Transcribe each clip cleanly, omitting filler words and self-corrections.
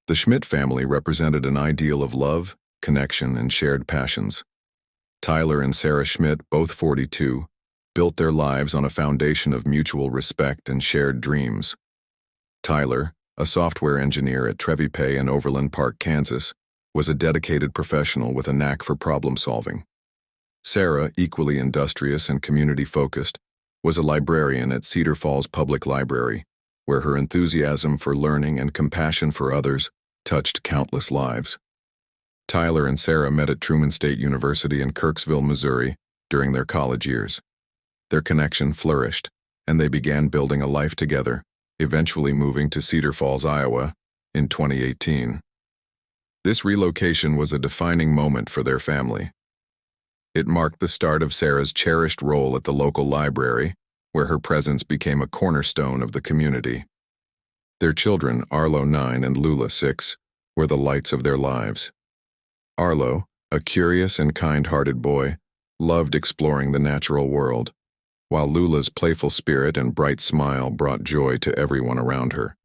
The Schmidt family represented an ideal of love, connection, and shared passions. Tyler and Sarah Schmidt, both 42, built their lives on a foundation of mutual respect and shared dreams. Tyler, a software engineer at Trevi Pay in Overland Park, Kansas, was a dedicated professional with a knack for problem-solving. Sarah, equally industrious and community-focused, was a librarian at Cedar Falls Public Library, where her enthusiasm for learning and compassion for others touched countless lives. Tyler and Sarah met at Truman State University in Kirksville, Missouri, during their college years. Their connection flourished, and they began building a life together, eventually moving to Cedar Falls, Iowa, in 2018. This relocation was a defining moment for their family. It marked the start of Sarah's cherished role at the local library, where her presence became a cornerstone of the community. Their children, Arlo 9 and Lula 6, were the lights of their lives. Arlo, a curious and kind-hearted boy, loved exploring the natural world, while Lula's playful spirit and bright smile brought joy to everyone around her.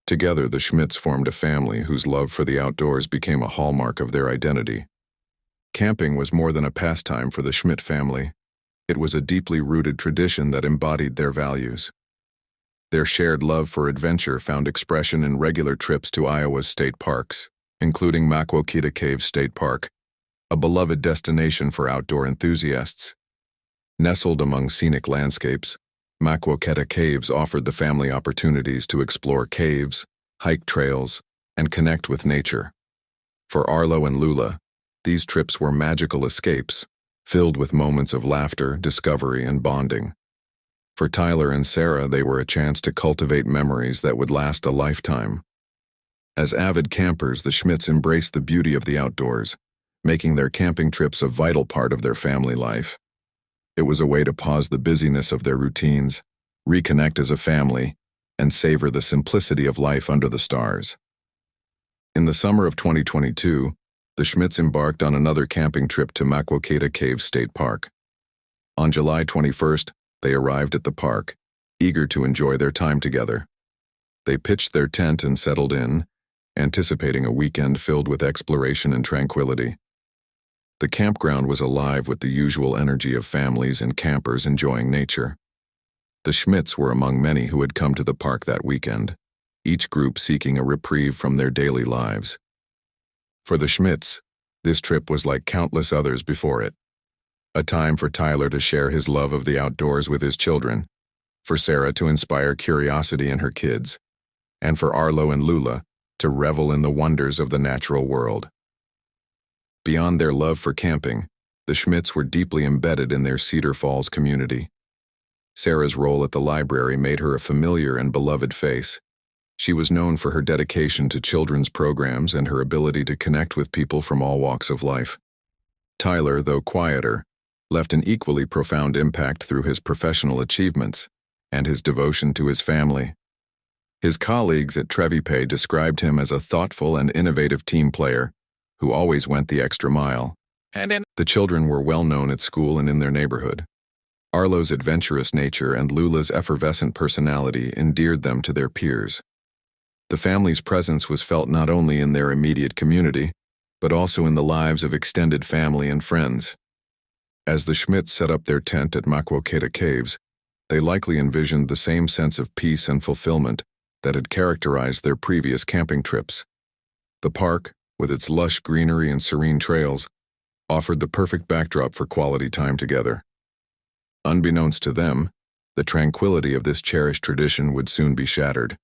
Together, the Schmidts formed a family whose love for the outdoors became a hallmark of their identity. Camping was more than a pastime for the Schmidt family. It was a deeply rooted tradition that embodied their values. Their shared love for adventure found expression in regular trips to Iowa's state parks, including Maquoketa Cave State Park, a beloved destination for outdoor enthusiasts. Nestled among scenic landscapes, Maquoketa Caves offered the family opportunities to explore caves, hike trails, and connect with nature. For Arlo and Lula, these trips were magical escapes, filled with moments of laughter, discovery, and bonding. For Tyler and Sarah, they were a chance to cultivate memories that would last a lifetime. As avid campers, the Schmidts embraced the beauty of the outdoors, making their camping trips a vital part of their family life. It was a way to pause the busyness of their routines, reconnect as a family, and savor the simplicity of life under the stars. In the summer of 2022, the Schmidts embarked on another camping trip to Maquoketa Cave State Park. On July 21st, they arrived at the park, eager to enjoy their time together. They pitched their tent and settled in, anticipating a weekend filled with exploration and tranquility. The campground was alive with the usual energy of families and campers enjoying nature. The Schmidts were among many who had come to the park that weekend, each group seeking a reprieve from their daily lives. For the Schmidts, this trip was like countless others before it. A time for Tyler to share his love of the outdoors with his children, for Sarah to inspire curiosity in her kids, and for Arlo and Lula to revel in the wonders of the natural world. Beyond their love for camping, the Schmidts were deeply embedded in their Cedar Falls community. Sarah's role at the library made her a familiar and beloved face. She was known for her dedication to children's programs and her ability to connect with people from all walks of life. Tyler, though quieter, left an equally profound impact through his professional achievements and his devotion to his family. His colleagues at Trevi Pay described him as a thoughtful and innovative team player who always went the extra mile. The children were well known at school and in their neighborhood. Arlo's adventurous nature and Lula's effervescent personality endeared them to their peers. The family's presence was felt not only in their immediate community, but also in the lives of extended family and friends. As the Schmidts set up their tent at Maquoketa Caves, they likely envisioned the same sense of peace and fulfillment that had characterized their previous camping trips. The park, with its lush greenery and serene trails, offered the perfect backdrop for quality time together. Unbeknownst to them, the tranquility of this cherished tradition would soon be shattered.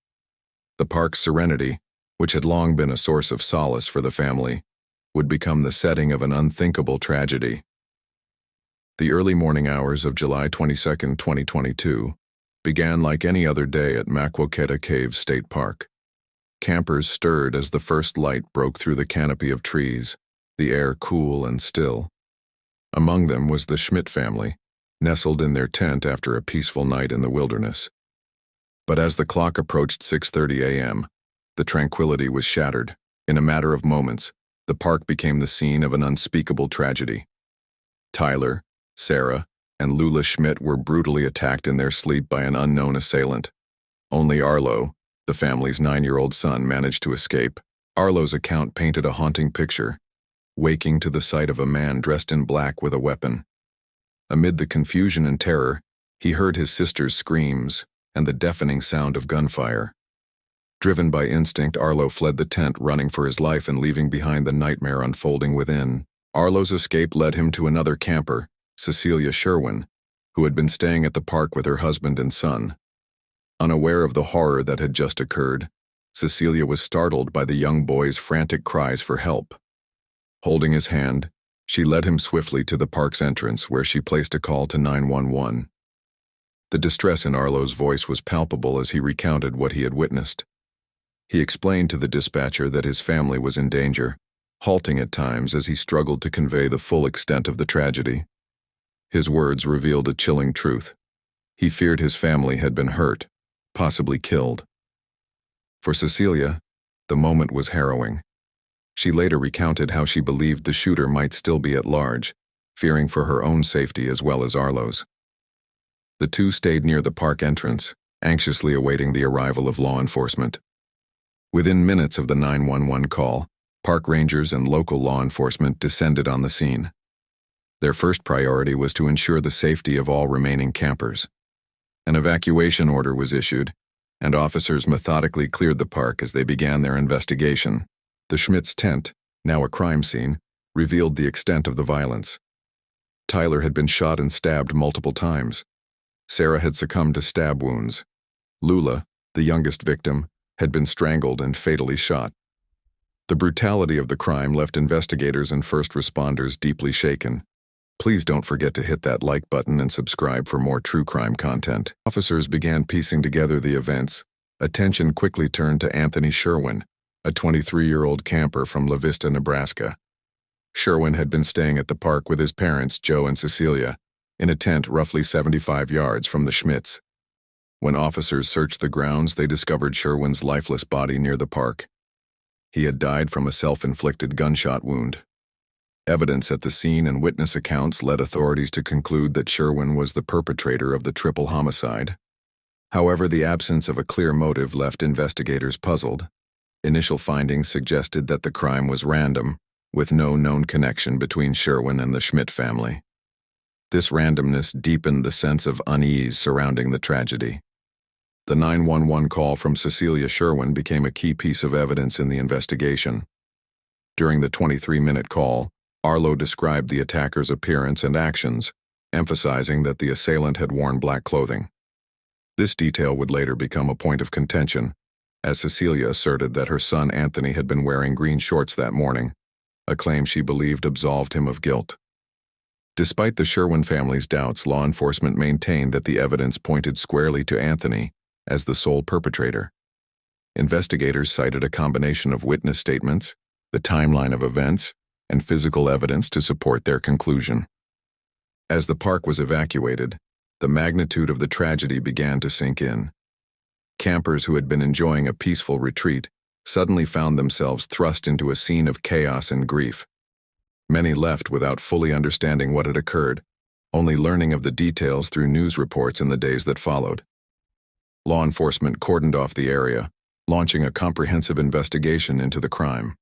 The park's serenity, which had long been a source of solace for the family, would become the setting of an unthinkable tragedy. The early morning hours of July 22, 2022, began like any other day at Maquoketa Cave State Park. Campers stirred as the first light broke through the canopy of trees, the air cool and still. Among them was the Schmidt family, nestled in their tent after a peaceful night in the wilderness. But as the clock approached 6:30 a.m., the tranquility was shattered. In a matter of moments, the park became the scene of an unspeakable tragedy. Tyler, Sarah, and Lula Schmidt were brutally attacked in their sleep by an unknown assailant. Only Arlo, the family's 9-year-old son, managed to escape, Arlo's account painted a haunting picture, waking to the sight of a man dressed in black with a weapon. Amid the confusion and terror, he heard his sister's screams and the deafening sound of gunfire. Driven by instinct, Arlo fled the tent, running for his life and leaving behind the nightmare unfolding within. Arlo's escape led him to another camper, Cecilia Sherwin, who had been staying at the park with her husband and son. Unaware of the horror that had just occurred, Cecilia was startled by the young boy's frantic cries for help. Holding his hand, she led him swiftly to the park's entrance, where she placed a call to 911. The distress in Arlo's voice was palpable as he recounted what he had witnessed. He explained to the dispatcher that his family was in danger, halting at times as he struggled to convey the full extent of the tragedy. His words revealed a chilling truth. He feared his family had been hurt, possibly killed. For Cecilia, the moment was harrowing. She later recounted how she believed the shooter might still be at large, fearing for her own safety as well as Arlo's. The two stayed near the park entrance, anxiously awaiting the arrival of law enforcement. Within minutes of the 911 call, park rangers and local law enforcement descended on the scene. Their first priority was to ensure the safety of all remaining campers. An evacuation order was issued, and officers methodically cleared the park as they began their investigation. The Schmidt's tent, now a crime scene, revealed the extent of the violence. Tyler had been shot and stabbed multiple times. Sarah had succumbed to stab wounds. Lula, the youngest victim, had been strangled and fatally shot. The brutality of the crime left investigators and first responders deeply shaken. Please don't forget to hit that like button and subscribe for more true crime content. Officers began piecing together the events. Attention quickly turned to Anthony Sherwin, a 23-year-old camper from La Vista, Nebraska. Sherwin had been staying at the park with his parents, Joe and Cecilia, in a tent roughly 75 yards from the Schmidts. When officers searched the grounds, they discovered Sherwin's lifeless body near the park. He had died from a self-inflicted gunshot wound. Evidence at the scene and witness accounts led authorities to conclude that Sherwin was the perpetrator of the triple homicide. However, the absence of a clear motive left investigators puzzled. Initial findings suggested that the crime was random, with no known connection between Sherwin and the Schmidt family. This randomness deepened the sense of unease surrounding the tragedy. The 911 call from Cecilia Sherwin became a key piece of evidence in the investigation. During the 23-minute call, Arlo described the attacker's appearance and actions, emphasizing that the assailant had worn black clothing. This detail would later become a point of contention, as Cecilia asserted that her son Anthony had been wearing green shorts that morning, a claim she believed absolved him of guilt. Despite the Sherwin family's doubts, law enforcement maintained that the evidence pointed squarely to Anthony as the sole perpetrator. Investigators cited a combination of witness statements, the timeline of events, and physical evidence to support their conclusion. As the park was evacuated, the magnitude of the tragedy began to sink in. Campers who had been enjoying a peaceful retreat suddenly found themselves thrust into a scene of chaos and grief. Many left without fully understanding what had occurred, only learning of the details through news reports in the days that followed. Law enforcement cordoned off the area, launching a comprehensive investigation into the crime.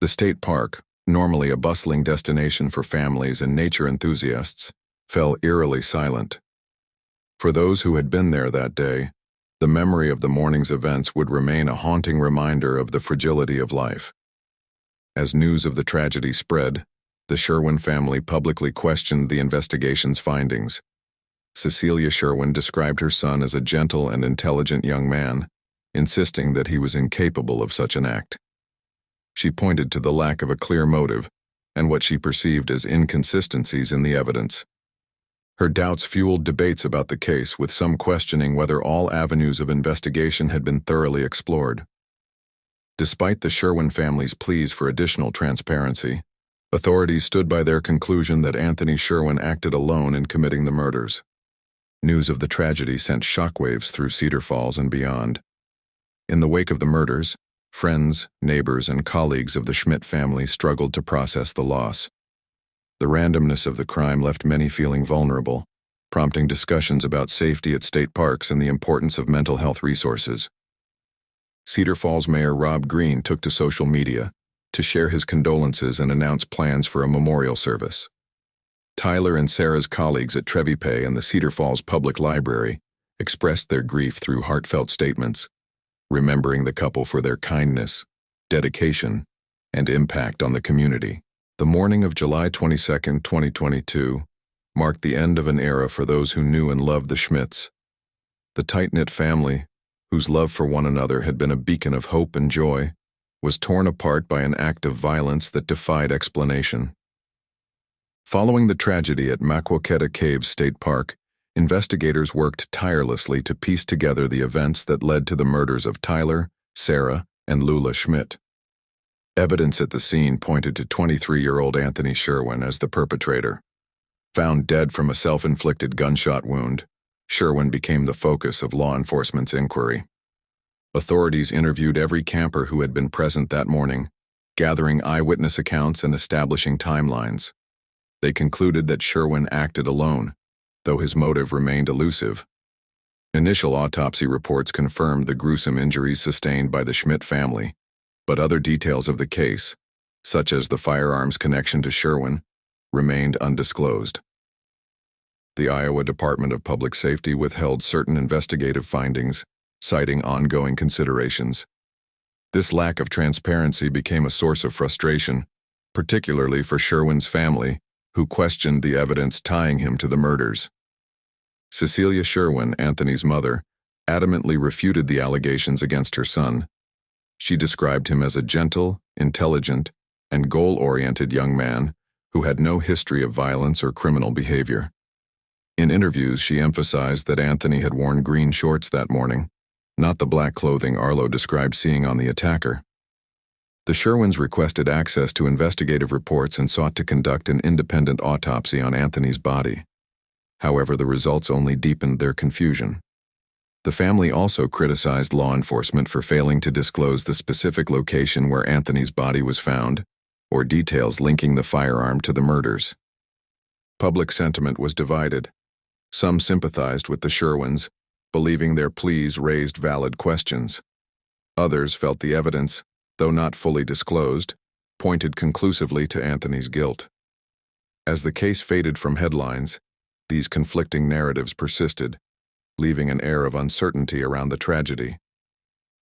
The state park, normally a bustling destination for families and nature enthusiasts, fell eerily silent. For those who had been there that day, the memory of the morning's events would remain a haunting reminder of the fragility of life. As news of the tragedy spread, the Sherwin family publicly questioned the investigation's findings. Cecilia Sherwin described her son as a gentle and intelligent young man, insisting that he was incapable of such an act. She pointed to the lack of a clear motive and what she perceived as inconsistencies in the evidence. Her doubts fueled debates about the case, with some questioning whether all avenues of investigation had been thoroughly explored. Despite the Sherwin family's pleas for additional transparency, authorities stood by their conclusion that Anthony Sherwin acted alone in committing the murders. News of the tragedy sent shockwaves through Cedar Falls and beyond. In the wake of the murders, friends, neighbors, and colleagues of the Schmidt family struggled to process the loss. The randomness of the crime left many feeling vulnerable, prompting discussions about safety at state parks and the importance of mental health resources. Cedar Falls Mayor Rob Green took to social media to share his condolences and announce plans for a memorial service. Tyler and Sarah's colleagues at Trevi and the Cedar Falls Public Library expressed their grief through heartfelt statements, remembering the couple for their kindness, dedication, and impact on the community. The morning of July 22, 2022, marked the end of an era for those who knew and loved the Schmidts. The tight-knit family, whose love for one another had been a beacon of hope and joy, was torn apart by an act of violence that defied explanation. Following the tragedy at Maquoketa Caves State Park, investigators worked tirelessly to piece together the events that led to the murders of Tyler, Sarah, and Lula Schmidt. Evidence at the scene pointed to 23-year-old Anthony Sherwin as the perpetrator. Found dead from a self-inflicted gunshot wound, Sherwin became the focus of law enforcement's inquiry. Authorities interviewed every camper who had been present that morning, gathering eyewitness accounts and establishing timelines. They concluded that Sherwin acted alone, though his motive remained elusive. Initial autopsy reports confirmed the gruesome injuries sustained by the Schmidt family, but other details of the case, such as the firearms connection to Sherwin, remained undisclosed. The Iowa Department of Public Safety withheld certain investigative findings, citing ongoing considerations. This lack of transparency became a source of frustration, particularly for Sherwin's family, who questioned the evidence tying him to the murders. Cecilia Sherwin, Anthony's mother, adamantly refuted the allegations against her son. She described him as a gentle, intelligent, and goal-oriented young man who had no history of violence or criminal behavior. In interviews, she emphasized that Anthony had worn green shorts that morning, not the black clothing Arlo described seeing on the attacker. The Sherwins requested access to investigative reports and sought to conduct an independent autopsy on Anthony's body. However, the results only deepened their confusion. The family also criticized law enforcement for failing to disclose the specific location where Anthony's body was found, or details linking the firearm to the murders. Public sentiment was divided. Some sympathized with the Sherwins, believing their pleas raised valid questions. Others felt the evidence, though not fully disclosed, pointed conclusively to Anthony's guilt. As the case faded from headlines, these conflicting narratives persisted, leaving an air of uncertainty around the tragedy.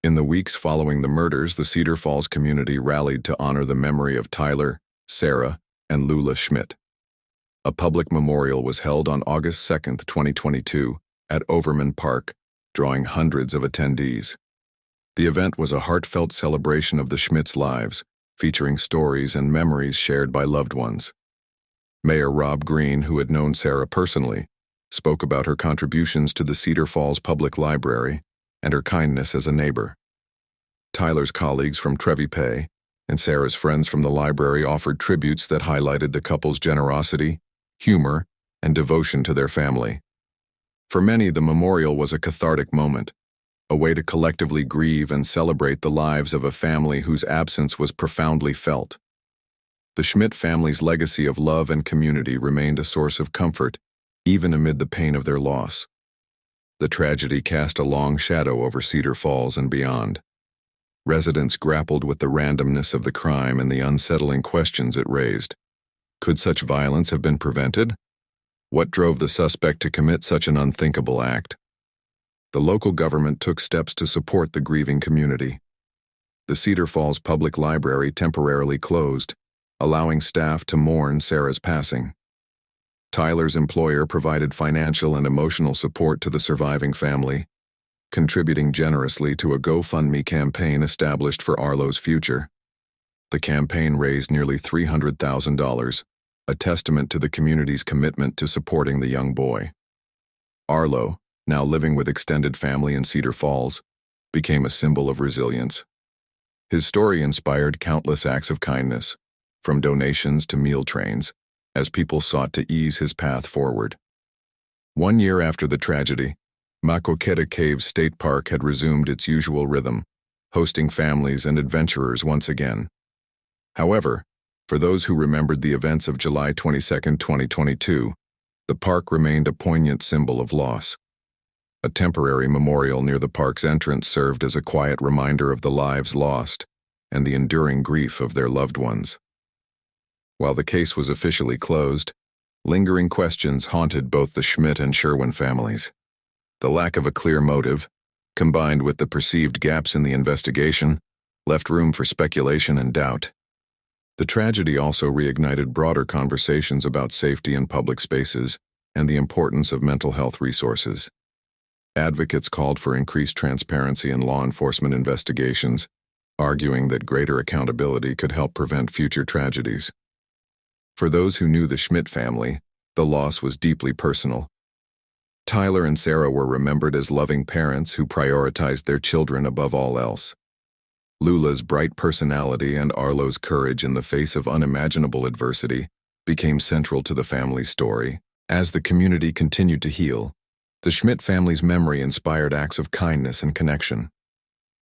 In the weeks following the murders, the Cedar Falls community rallied to honor the memory of Tyler, Sarah, and Lula Schmidt. A public memorial was held on August 2, 2022, at Overman Park, drawing hundreds of attendees. The event was a heartfelt celebration of the Schmidts' lives, featuring stories and memories shared by loved ones. Mayor Rob Green, who had known Sarah personally, spoke about her contributions to the Cedar Falls Public Library and her kindness as a neighbor. Tyler's colleagues from Trevi and Sarah's friends from the library offered tributes that highlighted the couple's generosity, humor, and devotion to their family. For many, the memorial was a cathartic moment, a way to collectively grieve and celebrate the lives of a family whose absence was profoundly felt. The Schmidt family's legacy of love and community remained a source of comfort, even amid the pain of their loss. The tragedy cast a long shadow over Cedar Falls and beyond. Residents grappled with the randomness of the crime and the unsettling questions it raised. Could such violence have been prevented? What drove the suspect to commit such an unthinkable act? The local government took steps to support the grieving community. The Cedar Falls Public Library temporarily closed, allowing staff to mourn Sarah's passing. Tyler's employer provided financial and emotional support to the surviving family, contributing generously to a GoFundMe campaign established for Arlo's future. The campaign raised nearly $300,000, a testament to the community's commitment to supporting the young boy. Arlo, now living with extended family in Cedar Falls, became a symbol of resilience. His story inspired countless acts of kindness, from donations to meal trains, as people sought to ease his path forward. 1 year after the tragedy, Maquoketa Caves State Park had resumed its usual rhythm, hosting families and adventurers once again. However, for those who remembered the events of July 22, 2022, the park remained a poignant symbol of loss. A temporary memorial near the park's entrance served as a quiet reminder of the lives lost and the enduring grief of their loved ones. While the case was officially closed, lingering questions haunted both the Schmidt and Sherwin families. The lack of a clear motive, combined with the perceived gaps in the investigation, left room for speculation and doubt. The tragedy also reignited broader conversations about safety in public spaces and the importance of mental health resources. Advocates called for increased transparency in law enforcement investigations, arguing that greater accountability could help prevent future tragedies. For those who knew the Schmidt family, the loss was deeply personal. Tyler and Sarah were remembered as loving parents who prioritized their children above all else. Lula's bright personality and Arlo's courage in the face of unimaginable adversity became central to the family's story. As the community continued to heal, the Schmidt family's memory inspired acts of kindness and connection.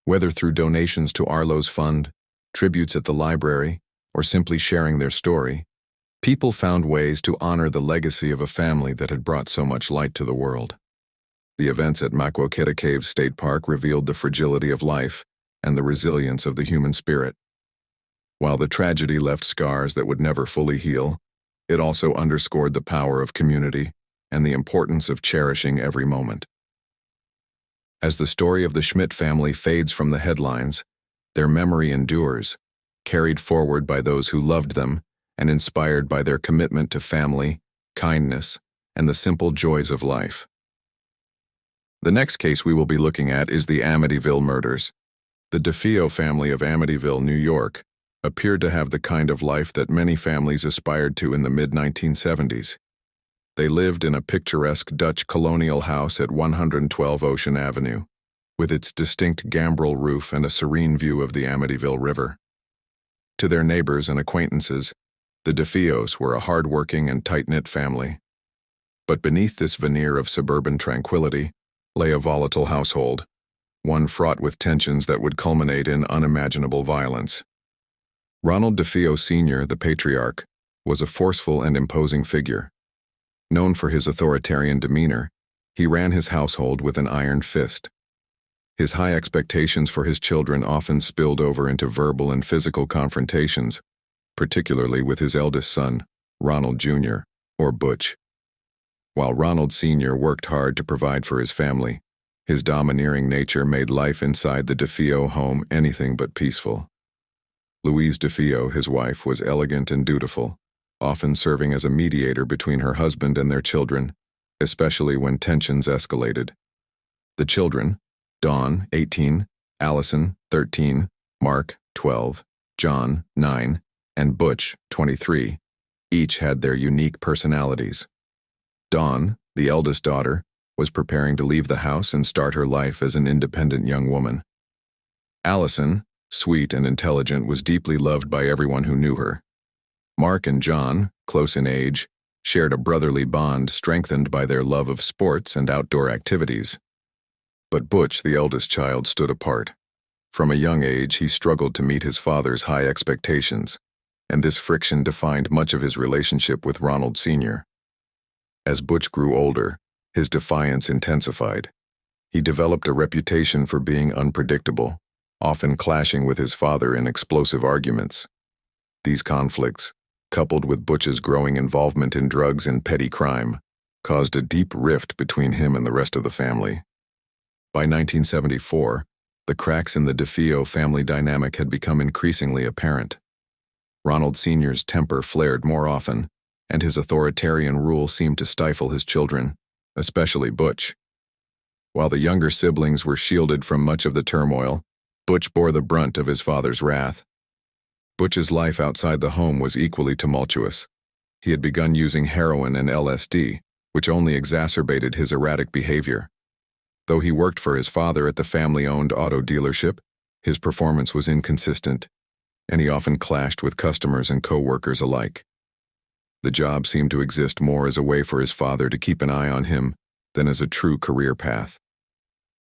Whether through donations to Arlo's fund, tributes at the library, or simply sharing their story, people found ways to honor the legacy of a family that had brought so much light to the world. The events at Maquoketa Caves State Park revealed the fragility of life and the resilience of the human spirit. While the tragedy left scars that would never fully heal, it also underscored the power of community and the importance of cherishing every moment. As the story of the Schmidt family fades from the headlines, their memory endures, carried forward by those who loved them and inspired by their commitment to family, kindness, and the simple joys of life. The next case we will be looking at is the Amityville murders. The DeFeo family of Amityville, New York, appeared to have the kind of life that many families aspired to in the mid-1970s. They lived in a picturesque Dutch colonial house at 112 Ocean Avenue, with its distinct gambrel roof and a serene view of the Amityville River. To their neighbors and acquaintances, the DeFeos were a hard-working and tight-knit family. But beneath this veneer of suburban tranquility lay a volatile household, one fraught with tensions that would culminate in unimaginable violence. Ronald DeFeo Sr., the patriarch, was a forceful and imposing figure. Known for his authoritarian demeanor, he ran his household with an iron fist. His high expectations for his children often spilled over into verbal and physical confrontations, particularly with his eldest son, Ronald Jr., or Butch. While Ronald Sr. worked hard to provide for his family, his domineering nature made life inside the DeFeo home anything but peaceful. Louise DeFeo, his wife, was elegant and dutiful, often serving as a mediator between her husband and their children, especially when tensions escalated. The children, Dawn, 18, Allison, 13, Mark, 12, John, 9, and Butch, 23, each had their unique personalities. Dawn, the eldest daughter, was preparing to leave the house and start her life as an independent young woman. Allison, sweet and intelligent, was deeply loved by everyone who knew her. Mark and John, close in age, shared a brotherly bond strengthened by their love of sports and outdoor activities. But Butch, the eldest child, stood apart. From a young age, he struggled to meet his father's high expectations, and this friction defined much of his relationship with Ronald Sr. As Butch grew older, his defiance intensified. He developed a reputation for being unpredictable, often clashing with his father in explosive arguments. These conflicts, coupled with Butch's growing involvement in drugs and petty crime, caused a deep rift between him and the rest of the family. By 1974, the cracks in the DeFeo family dynamic had become increasingly apparent. Ronald Sr.'s temper flared more often, and his authoritarian rule seemed to stifle his children, especially Butch. While the younger siblings were shielded from much of the turmoil, Butch bore the brunt of his father's wrath. Butch's life outside the home was equally tumultuous. He had begun using heroin and LSD, which only exacerbated his erratic behavior. Though he worked for his father at the family-owned auto dealership, his performance was inconsistent, and he often clashed with customers and co-workers alike. The job seemed to exist more as a way for his father to keep an eye on him than as a true career path.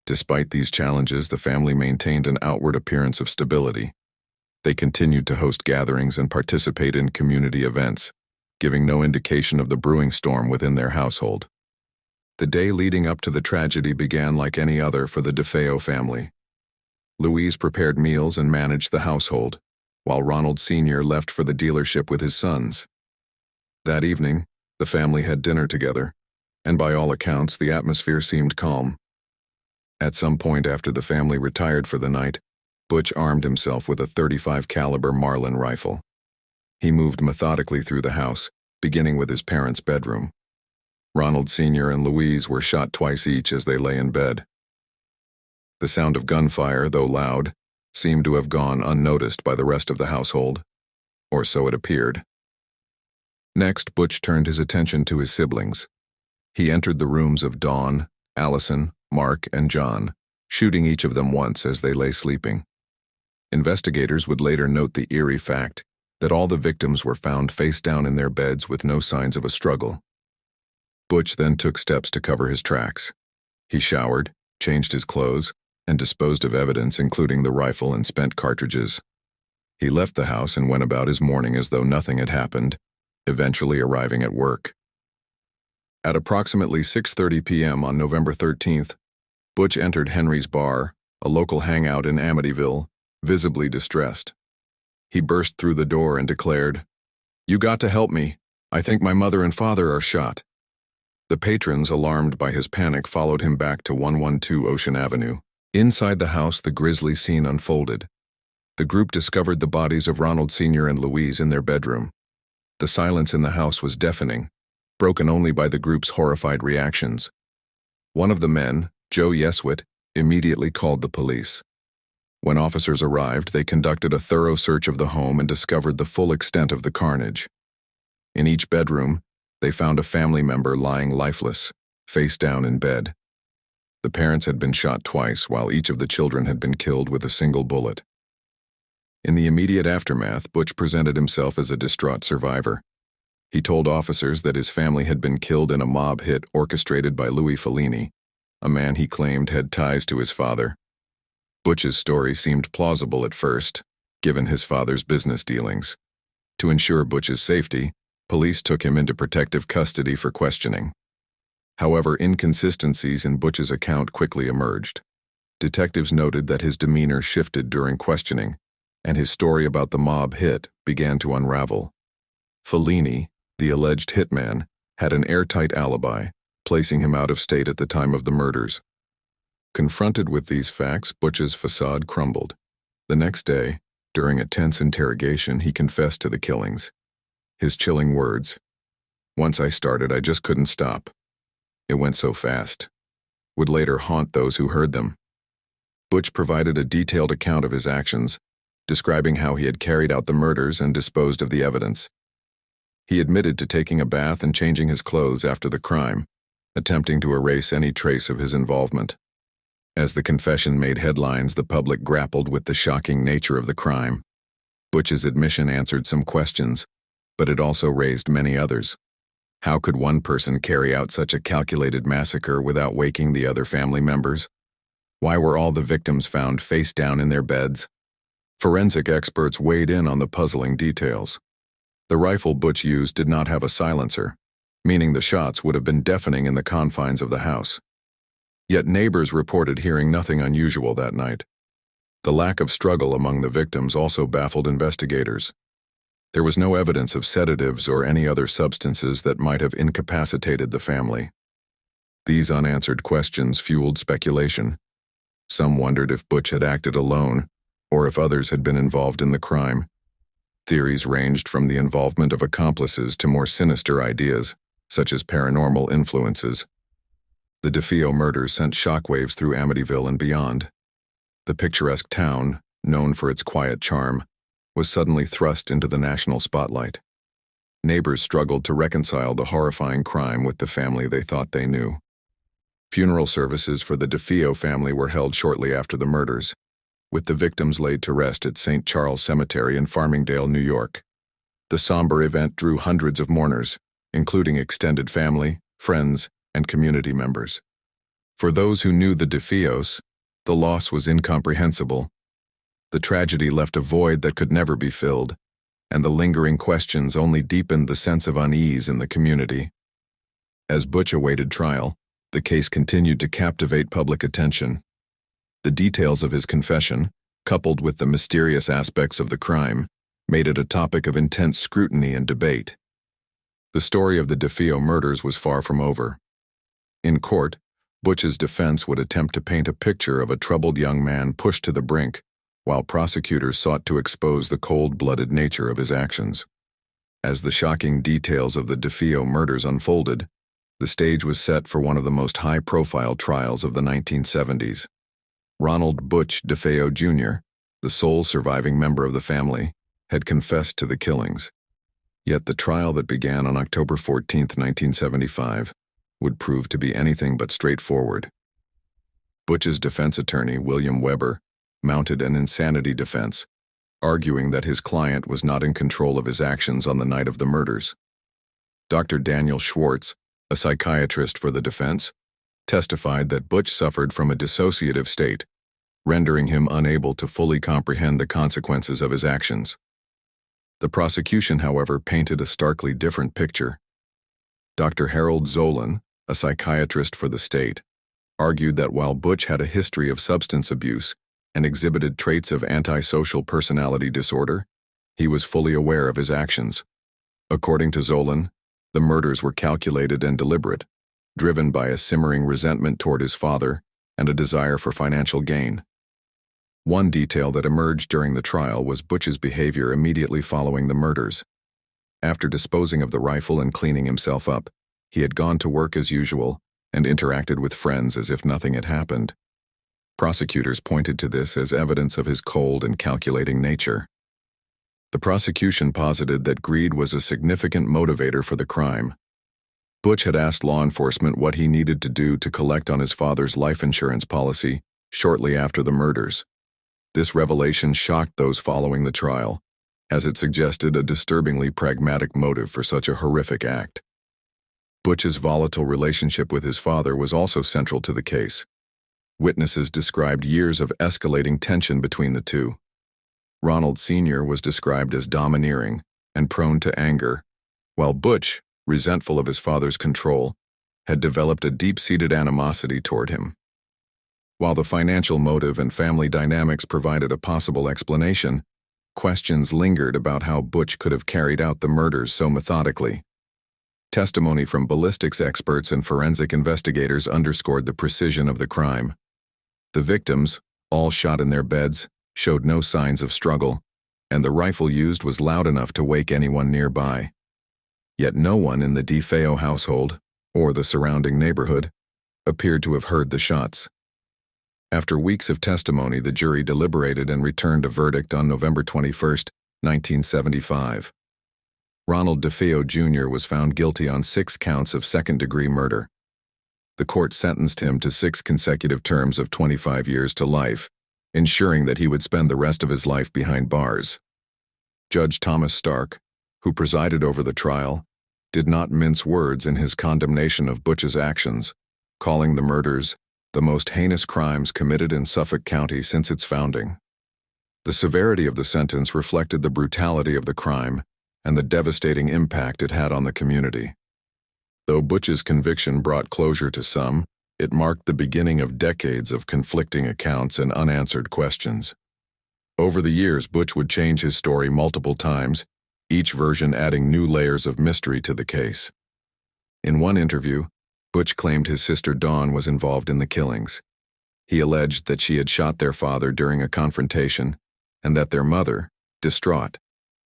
Despite these challenges, the family maintained an outward appearance of stability. They continued to host gatherings and participate in community events, giving no indication of the brewing storm within their household. The day leading up to the tragedy began like any other for the DeFeo family. Louise prepared meals and managed the household, while Ronald Sr. left for the dealership with his sons. That evening, the family had dinner together, and by all accounts, the atmosphere seemed calm. At some point after the family retired for the night, Butch armed himself with a .35 caliber Marlin rifle. He moved methodically through the house, beginning with his parents' bedroom. Ronald Sr. and Louise were shot twice each as they lay in bed. The sound of gunfire, though loud, seemed to have gone unnoticed by the rest of the household, or so it appeared. Next, Butch turned his attention to his siblings. He entered the rooms of Dawn, Allison, Mark, and John, shooting each of them once as they lay sleeping. Investigators would later note the eerie fact that all the victims were found face down in their beds with no signs of a struggle. Butch then took steps to cover his tracks. He showered, changed his clothes, and disposed of evidence including the rifle and spent cartridges. He left the house and went about his morning as though nothing had happened, eventually arriving at work. At approximately 6:30 p.m. on November 13th, Butch entered Henry's Bar, a local hangout in Amityville, visibly distressed. He burst through the door and declared, "You got to help me. I think my mother and father are shot." The patrons, alarmed by his panic, followed him back to 112 Ocean Avenue. Inside the house, the grisly scene unfolded. The group discovered the bodies of Ronald Sr. and Louise in their bedroom. The silence in the house was deafening, broken only by the group's horrified reactions. One of the men, Joe Yeswit, immediately called the police. When officers arrived, they conducted a thorough search of the home and discovered the full extent of the carnage. In each bedroom, they found a family member lying lifeless, face down in bed. The parents had been shot twice, while each of the children had been killed with a single bullet. In the immediate aftermath, Butch presented himself as a distraught survivor. He told officers that his family had been killed in a mob hit orchestrated by Louis Fellini, a man he claimed had ties to his father. Butch's story seemed plausible at first, given his father's business dealings. To ensure Butch's safety, police took him into protective custody for questioning. However, inconsistencies in Butch's account quickly emerged. Detectives noted that his demeanor shifted during questioning, and his story about the mob hit began to unravel. Fellini, the alleged hitman, had an airtight alibi, placing him out of state at the time of the murders. Confronted with these facts, Butch's facade crumbled. The next day, during a tense interrogation, he confessed to the killings. His chilling words, "Once I started, I just couldn't stop. It went so fast," would later haunt those who heard them. Butch provided a detailed account of his actions, describing how he had carried out the murders and disposed of the evidence. He admitted to taking a bath and changing his clothes after the crime, attempting to erase any trace of his involvement. As the confession made headlines, the public grappled with the shocking nature of the crime. Butch's admission answered some questions, but it also raised many others. How could one person carry out such a calculated massacre without waking the other family members? Why were all the victims found face down in their beds? Forensic experts weighed in on the puzzling details. The rifle Butch used did not have a silencer, meaning the shots would have been deafening in the confines of the house. Yet neighbors reported hearing nothing unusual that night. The lack of struggle among the victims also baffled investigators. There was no evidence of sedatives or any other substances that might have incapacitated the family. These unanswered questions fueled speculation. Some wondered if Butch had acted alone, or if others had been involved in the crime. Theories ranged from the involvement of accomplices to more sinister ideas, such as paranormal influences. The DeFeo murders sent shockwaves through Amityville and beyond. The picturesque town, known for its quiet charm, was suddenly thrust into the national spotlight. Neighbors struggled to reconcile the horrifying crime with the family they thought they knew. Funeral services for the DeFeo family were held shortly after the murders, with the victims laid to rest at St. Charles Cemetery in Farmingdale, New York. The somber event drew hundreds of mourners, including extended family, friends, and community members. For those who knew the DeFeos, the loss was incomprehensible. The tragedy left a void that could never be filled, and the lingering questions only deepened the sense of unease in the community. As Butch awaited trial, the case continued to captivate public attention. The details of his confession, coupled with the mysterious aspects of the crime, made it a topic of intense scrutiny and debate. The story of the DeFeo murders was far from over. In court, Butch's defense would attempt to paint a picture of a troubled young man pushed to the brink, while prosecutors sought to expose the cold-blooded nature of his actions. As the shocking details of the DeFeo murders unfolded, the stage was set for one of the most high-profile trials of the 1970s. Ronald Butch DeFeo Jr., the sole surviving member of the family, had confessed to the killings. Yet the trial that began on October 14, 1975, would prove to be anything but straightforward. Butch's defense attorney, William Weber, mounted an insanity defense, arguing that his client was not in control of his actions on the night of the murders. Dr. Daniel Schwartz, a psychiatrist for the defense, testified that Butch suffered from a dissociative state, rendering him unable to fully comprehend the consequences of his actions. The prosecution, however, painted a starkly different picture. Dr. Harold Zolan, a psychiatrist for the state, argued that while Butch had a history of substance abuse and exhibited traits of antisocial personality disorder, he was fully aware of his actions. According to Zolan, the murders were calculated and deliberate, driven by a simmering resentment toward his father and a desire for financial gain. One detail that emerged during the trial was Butch's behavior immediately following the murders. After disposing of the rifle and cleaning himself up, he had gone to work as usual and interacted with friends as if nothing had happened. Prosecutors pointed to this as evidence of his cold and calculating nature. The prosecution posited that greed was a significant motivator for the crime. Butch had asked law enforcement what he needed to do to collect on his father's life insurance policy shortly after the murders. This revelation shocked those following the trial, as it suggested a disturbingly pragmatic motive for such a horrific act. Butch's volatile relationship with his father was also central to the case. Witnesses described years of escalating tension between the two. Ronald Sr. was described as domineering and prone to anger, while Butch, resentful of his father's control, had developed a deep-seated animosity toward him. While the financial motive and family dynamics provided a possible explanation, questions lingered about how Butch could have carried out the murders so methodically. Testimony from ballistics experts and forensic investigators underscored the precision of the crime. The victims, all shot in their beds, showed no signs of struggle, and the rifle used was loud enough to wake anyone nearby. Yet no one in the DeFeo household, or the surrounding neighborhood, appeared to have heard the shots. After weeks of testimony, the jury deliberated and returned a verdict on November 21, 1975. Ronald DeFeo Jr. was found guilty on 6 counts of second-degree murder. The court sentenced him to 6 consecutive terms of 25 years to life, ensuring that he would spend the rest of his life behind bars. Judge Thomas Stark, who presided over the trial, did not mince words in his condemnation of Butch's actions, calling the murders the most heinous crimes committed in Suffolk County since its founding. The severity of the sentence reflected the brutality of the crime and the devastating impact it had on the community. Though Butch's conviction brought closure to some, it marked the beginning of decades of conflicting accounts and unanswered questions. Over the years, Butch would change his story multiple times, each version adding new layers of mystery to the case. In one interview, Butch claimed his sister Dawn was involved in the killings. He alleged that she had shot their father during a confrontation, and that their mother, distraught,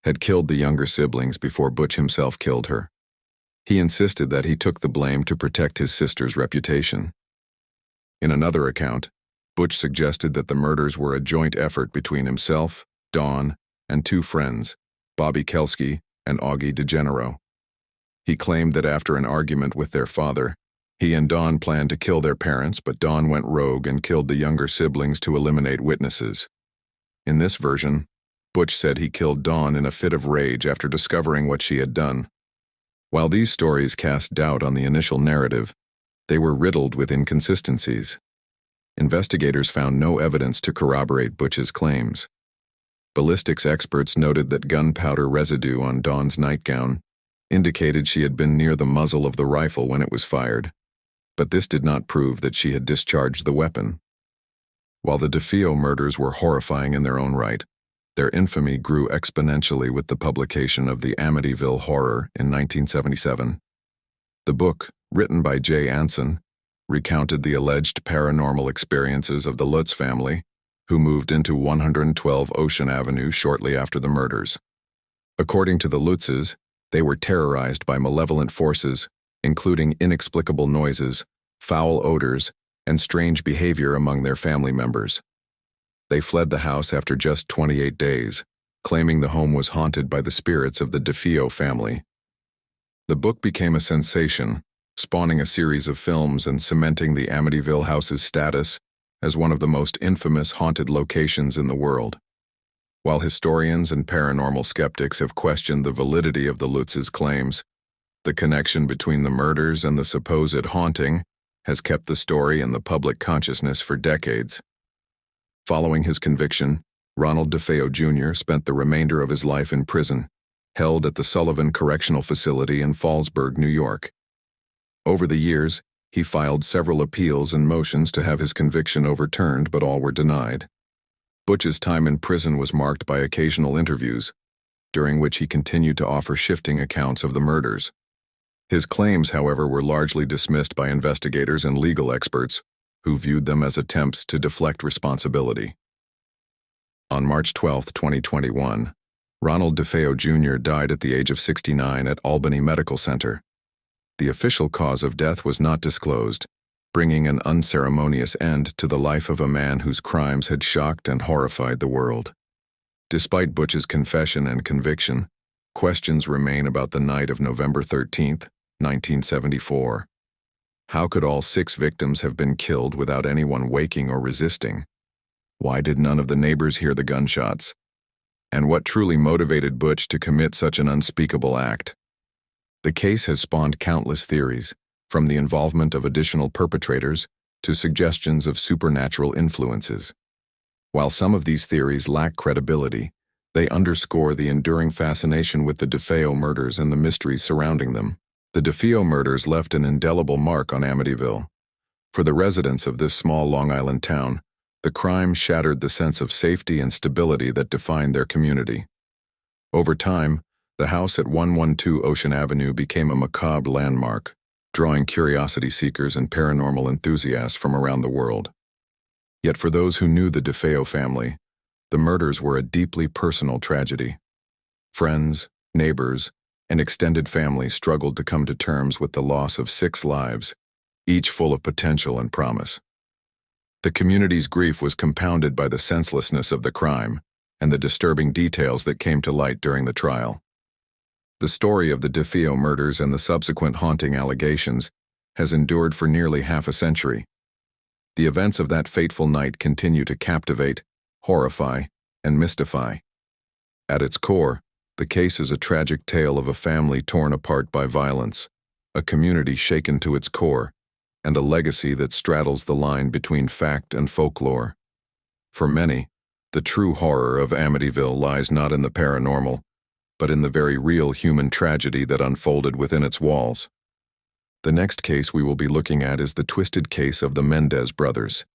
had killed the younger siblings before Butch himself killed her. He insisted that he took the blame to protect his sister's reputation. In another account, Butch suggested that the murders were a joint effort between himself, Dawn, and 2 friends, Bobby Kelsky and Augie DeGenero. He claimed that after an argument with their father, he and Dawn planned to kill their parents, but Dawn went rogue and killed the younger siblings to eliminate witnesses. In this version, Butch said he killed Dawn in a fit of rage after discovering what she had done. While these stories cast doubt on the initial narrative, they were riddled with inconsistencies. Investigators found no evidence to corroborate Butch's claims. Ballistics experts noted that gunpowder residue on Dawn's nightgown indicated she had been near the muzzle of the rifle when it was fired. But this did not prove that she had discharged the weapon. While the DeFeo murders were horrifying in their own right, their infamy grew exponentially with the publication of the Amityville Horror in 1977. The book, written by Jay Anson, recounted the alleged paranormal experiences of the Lutz family, who moved into 112 Ocean Avenue shortly after the murders. According to the Lutzes, they were terrorized by malevolent forces, including inexplicable noises, foul odors, and strange behavior among their family members. They fled the house after just 28 days, claiming the home was haunted by the spirits of the DeFeo family. The book became a sensation, spawning a series of films and cementing the Amityville house's status as one of the most infamous haunted locations in the world. While historians and paranormal skeptics have questioned the validity of the Lutz's claims, the connection between the murders and the supposed haunting has kept the story in the public consciousness for decades. Following his conviction, Ronald DeFeo Jr. spent the remainder of his life in prison, held at the Sullivan Correctional Facility in Fallsburg, New York. Over the years, he filed several appeals and motions to have his conviction overturned, but all were denied. Butch's time in prison was marked by occasional interviews, during which he continued to offer shifting accounts of the murders. His claims, however, were largely dismissed by investigators and legal experts, who viewed them as attempts to deflect responsibility. On March 12, 2021, Ronald DeFeo Jr. died at the age of 69 at Albany Medical Center. The official cause of death was not disclosed, bringing an unceremonious end to the life of a man whose crimes had shocked and horrified the world. Despite Butch's confession and conviction, questions remain about the night of November 13, 1974. How could all 6 victims have been killed without anyone waking or resisting? Why did none of the neighbors hear the gunshots? And what truly motivated Butch to commit such an unspeakable act? The case has spawned countless theories, from the involvement of additional perpetrators to suggestions of supernatural influences. While some of these theories lack credibility, they underscore the enduring fascination with the DeFeo murders and the mysteries surrounding them. The DeFeo murders left an indelible mark on Amityville. For the residents of this small Long Island town, the crime shattered the sense of safety and stability that defined their community. Over time, the house at 112 Ocean Avenue became a macabre landmark, drawing curiosity seekers and paranormal enthusiasts from around the world. Yet for those who knew the DeFeo family, the murders were a deeply personal tragedy. Friends, neighbors, and extended family struggled to come to terms with the loss of 6 lives, each full of potential and promise. The community's grief was compounded by the senselessness of the crime and the disturbing details that came to light during the trial. The story of the DeFeo murders and the subsequent haunting allegations has endured for nearly half a century. The events of that fateful night continue to captivate, horrify, and mystify. At its core, the case is a tragic tale of a family torn apart by violence, a community shaken to its core, and a legacy that straddles the line between fact and folklore. For many, the true horror of Amityville lies not in the paranormal, but in the very real human tragedy that unfolded within its walls. The next case we will be looking at is the twisted case of the Mendez brothers.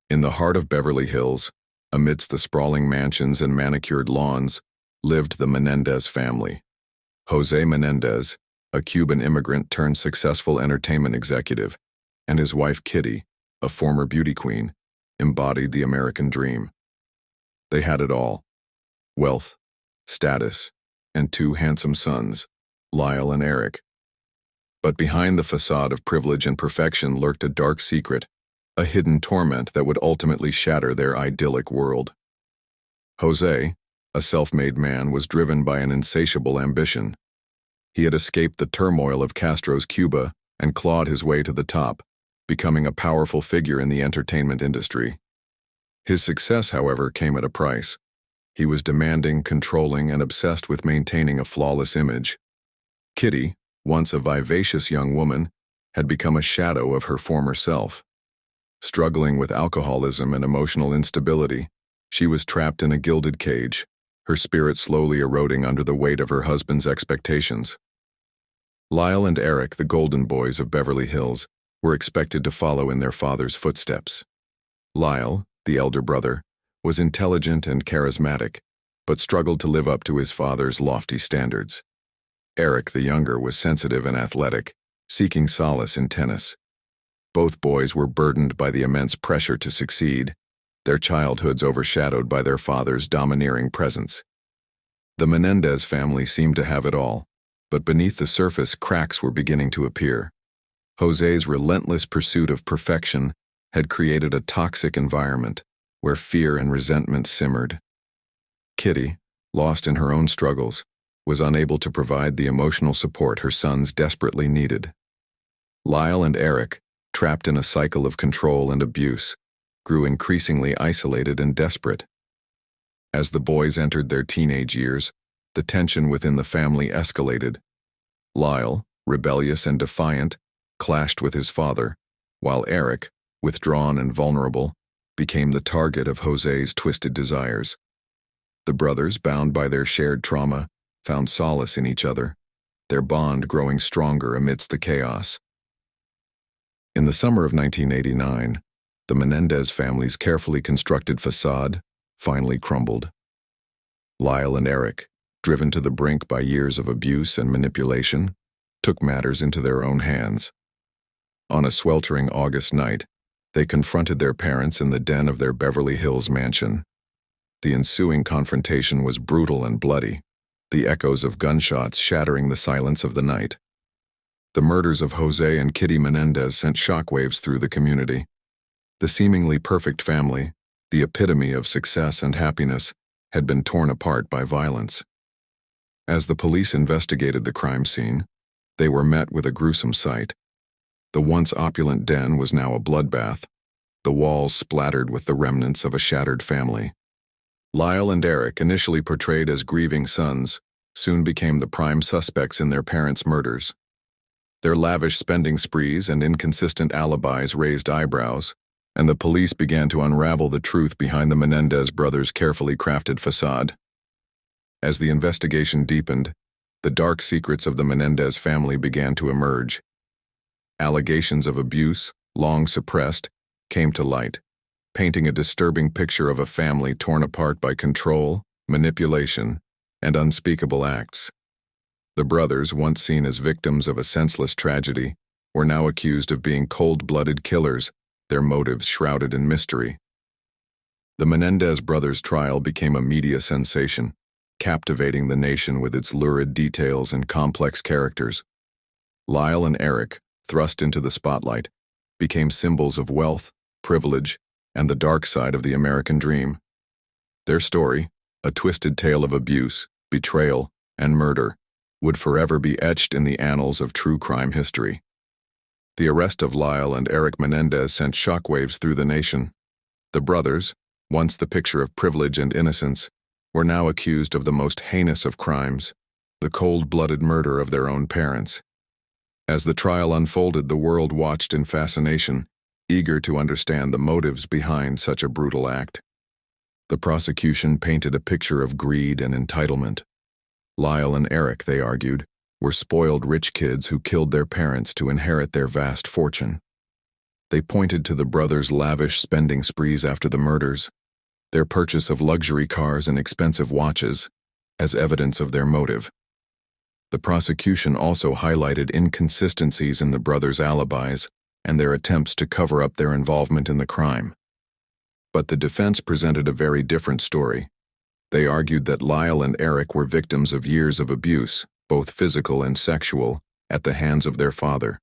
In the heart of Beverly Hills, amidst the sprawling mansions and manicured lawns, lived the Menendez family. Jose Menendez, a Cuban immigrant turned successful entertainment executive, and his wife Kitty, a former beauty queen, embodied the American dream. They had it all: wealth, status, and 2 handsome sons, Lyle and Eric. But behind the facade of privilege and perfection lurked a dark secret, a hidden torment that would ultimately shatter their idyllic world. Jose, a self-made man, was driven by an insatiable ambition. He had escaped the turmoil of Castro's Cuba and clawed his way to the top, becoming a powerful figure in the entertainment industry. His success, however, came at a price. He was demanding, controlling, and obsessed with maintaining a flawless image. Kitty, once a vivacious young woman, had become a shadow of her former self. Struggling with alcoholism and emotional instability, she was trapped in a gilded cage, her spirit slowly eroding under the weight of her husband's expectations. Lyle and Eric, the golden boys of Beverly Hills, were expected to follow in their father's footsteps. Lyle, the elder brother, was intelligent and charismatic, but struggled to live up to his father's lofty standards. Eric, the younger, was sensitive and athletic, seeking solace in tennis. Both boys were burdened by the immense pressure to succeed, their childhoods overshadowed by their father's domineering presence. The Menendez family seemed to have it all, but beneath the surface cracks were beginning to appear. Jose's relentless pursuit of perfection had created a toxic environment where fear and resentment simmered. Kitty, lost in her own struggles, was unable to provide the emotional support her sons desperately needed. Lyle and Eric, trapped in a cycle of control and abuse, grew increasingly isolated and desperate. As the boys entered their teenage years, the tension within the family escalated. Lyle, rebellious and defiant, clashed with his father, while Eric, withdrawn and vulnerable, became the target of Jose's twisted desires. The brothers, bound by their shared trauma, found solace in each other, their bond growing stronger amidst the chaos. In the summer of 1989, the Menendez family's carefully constructed facade finally crumbled. Lyle and Eric, driven to the brink by years of abuse and manipulation, took matters into their own hands. On a sweltering August night, they confronted their parents in the den of their Beverly Hills mansion. The ensuing confrontation was brutal and bloody, the echoes of gunshots shattering the silence of the night. The murders of Jose and Kitty Menendez sent shockwaves through the community. The seemingly perfect family, the epitome of success and happiness, had been torn apart by violence. As the police investigated the crime scene, they were met with a gruesome sight. The once opulent den was now a bloodbath, the walls splattered with the remnants of a shattered family. Lyle and Eric, initially portrayed as grieving sons, soon became the prime suspects in their parents' murders. Their lavish spending sprees and inconsistent alibis raised eyebrows, and the police began to unravel the truth behind the Menendez brothers' carefully crafted facade. As the investigation deepened, the dark secrets of the Menendez family began to emerge. Allegations of abuse, long suppressed, came to light, painting a disturbing picture of a family torn apart by control, manipulation, and unspeakable acts. The brothers, once seen as victims of a senseless tragedy, were now accused of being cold-blooded killers, their motives shrouded in mystery. The Menendez brothers' trial became a media sensation, captivating the nation with its lurid details and complex characters. Lyle and Eric, thrust into the spotlight, became symbols of wealth, privilege, and the dark side of the American dream. Their story, a twisted tale of abuse, betrayal, and murder, would forever be etched in the annals of true crime history. The arrest of Lyle and Eric Menendez sent shockwaves through the nation. The brothers, once the picture of privilege and innocence, were now accused of the most heinous of crimes, the cold-blooded murder of their own parents. As the trial unfolded, the world watched in fascination, eager to understand the motives behind such a brutal act. The prosecution painted a picture of greed and entitlement. Lyle and Eric, they argued, were spoiled rich kids who killed their parents to inherit their vast fortune. They pointed to the brothers' lavish spending sprees after the murders, their purchase of luxury cars and expensive watches, as evidence of their motive. The prosecution also highlighted inconsistencies in the brothers' alibis and their attempts to cover up their involvement in the crime. But the defense presented a very different story. They argued that Lyle and Eric were victims of years of abuse, both physical and sexual, at the hands of their father.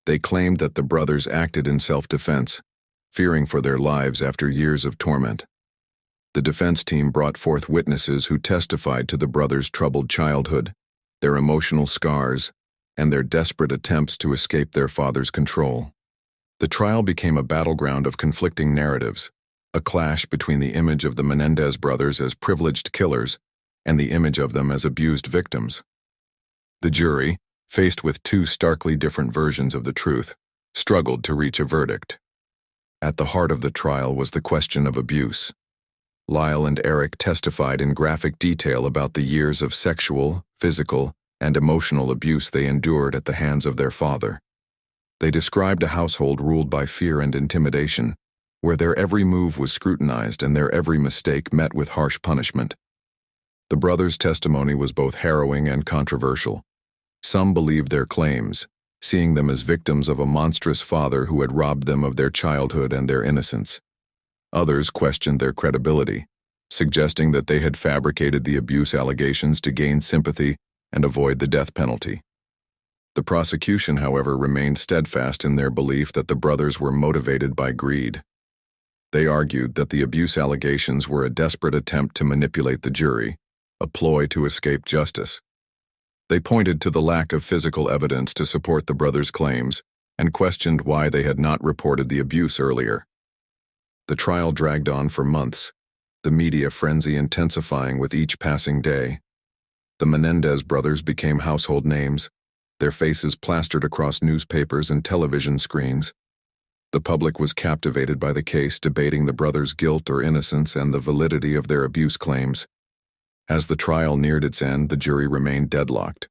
They claimed that the brothers acted in self-defense, fearing for their lives after years of torment. The defense team brought forth witnesses who testified to the brothers' troubled childhood, their emotional scars, and their desperate attempts to escape their father's control. The trial became a battleground of conflicting narratives, a clash between the image of the Menendez brothers as privileged killers and the image of them as abused victims. The jury, faced with two starkly different versions of the truth, struggled to reach a verdict. At the heart of the trial was the question of abuse. Lyle and Eric testified in graphic detail about the years of sexual, physical, and emotional abuse they endured at the hands of their father. They described a household ruled by fear and intimidation, where their every move was scrutinized and their every mistake met with harsh punishment. The brothers' testimony was both harrowing and controversial. Some believed their claims, seeing them as victims of a monstrous father who had robbed them of their childhood and their innocence. Others questioned their credibility, suggesting that they had fabricated the abuse allegations to gain sympathy and avoid the death penalty. The prosecution, however, remained steadfast in their belief that the brothers were motivated by greed. They argued that the abuse allegations were a desperate attempt to manipulate the jury, a ploy to escape justice. They pointed to the lack of physical evidence to support the brothers' claims and questioned why they had not reported the abuse earlier. The trial dragged on for months, the media frenzy intensifying with each passing day. The Menendez brothers became household names, their faces plastered across newspapers and television screens. The public was captivated by the case, debating the brothers' guilt or innocence and the validity of their abuse claims. As the trial neared its end, the jury remained deadlocked.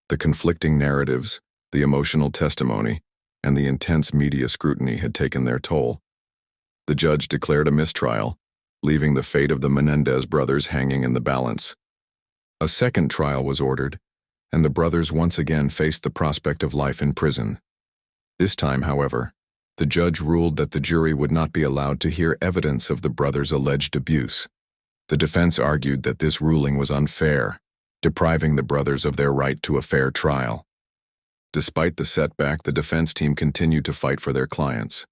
The conflicting narratives, the emotional testimony, and the intense media scrutiny had taken their toll. The judge declared a mistrial, leaving the fate of the Menendez brothers hanging in the balance. A second trial was ordered, and the brothers once again faced the prospect of life in prison. This time, however, the judge ruled that the jury would not be allowed to hear evidence of the brothers' alleged abuse. The defense argued that this ruling was unfair, depriving the brothers of their right to a fair trial. Despite the setback, the defense team continued to fight for their clients.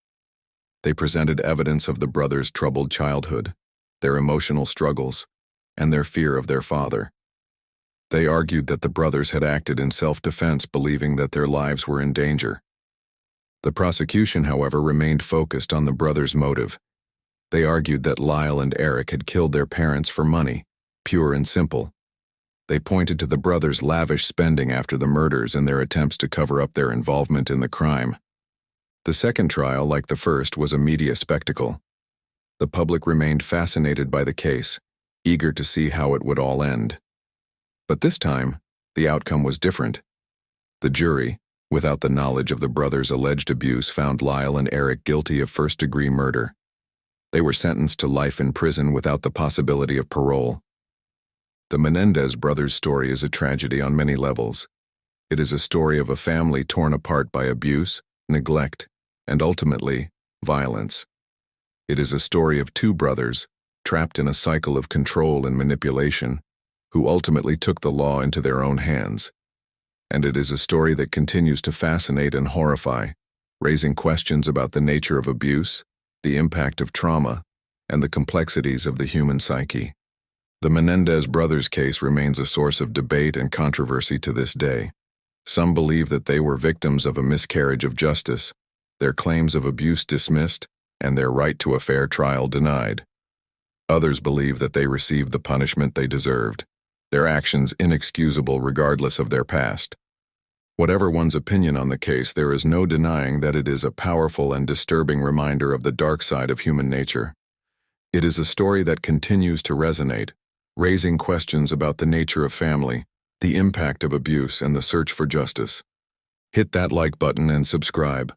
They presented evidence of the brothers' troubled childhood, their emotional struggles, and their fear of their father. They argued that the brothers had acted in self-defense, believing that their lives were in danger. The prosecution, however, remained focused on the brothers' motive. They argued that Lyle and Eric had killed their parents for money, pure and simple. They pointed to the brothers' lavish spending after the murders and their attempts to cover up their involvement in the crime. The second trial, like the first, was a media spectacle. The public remained fascinated by the case, eager to see how it would all end. But this time, the outcome was different. The jury, without the knowledge of the brothers' alleged abuse, found Lyle and Eric guilty of first-degree murder. They were sentenced to life in prison without the possibility of parole. The Menendez brothers' story is a tragedy on many levels. It is a story of a family torn apart by abuse, neglect, and ultimately, violence. It is a story of two brothers, trapped in a cycle of control and manipulation, who ultimately took the law into their own hands. And it is a story that continues to fascinate and horrify, raising questions about the nature of abuse, the impact of trauma, and the complexities of the human psyche. The Menendez brothers' case remains a source of debate and controversy to this day. Some believe that they were victims of a miscarriage of justice, their claims of abuse dismissed, and their right to a fair trial denied. Others believe that they received the punishment they deserved, their actions inexcusable regardless of their past. Whatever one's opinion on the case, there is no denying that it is a powerful and disturbing reminder of the dark side of human nature. It is a story that continues to resonate, raising questions about the nature of family, the impact of abuse, and the search for justice. Hit that like button and subscribe.